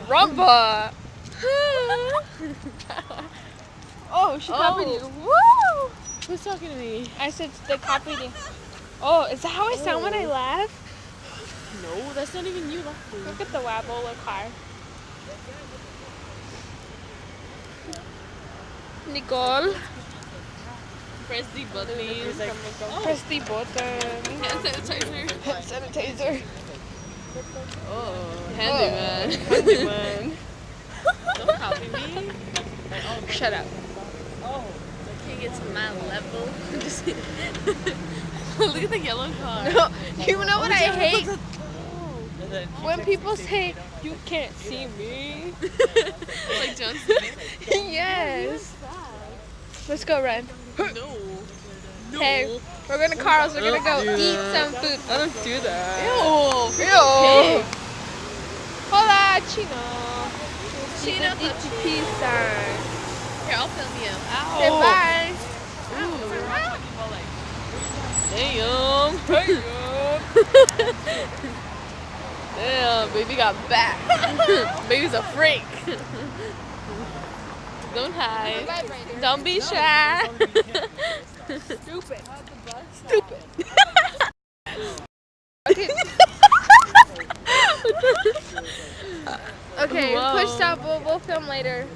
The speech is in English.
Rumba. Oh, she copied you. Woo! Who's talking to me? I said they copied you. Oh, is that how I sound when I laugh? No, that's not even you laughing. Look at the wabble of car. Nicole. Press the button. Press the button. Hand sanitizer. Hand sanitizer. Oh, handyman. Handyman. Don't copy me. Shut up. Can't get to my level. Look at the yellow car. No, you know what I hate? When people say, you can't see me. Like John Cena. Yes. Let's go run. No. Hey, we're going to Carl's. We're going to go eat some food. I don't do that. Ew. Pig. Hola, Chino. Chino, Peace sign. Here, I'll film you. Say bye. Damn. Damn, baby got back. Baby's a freak. Don't hide. Don't be shy. Stupid. Stupid. Okay. Okay, Whoa. push stop. We'll film later.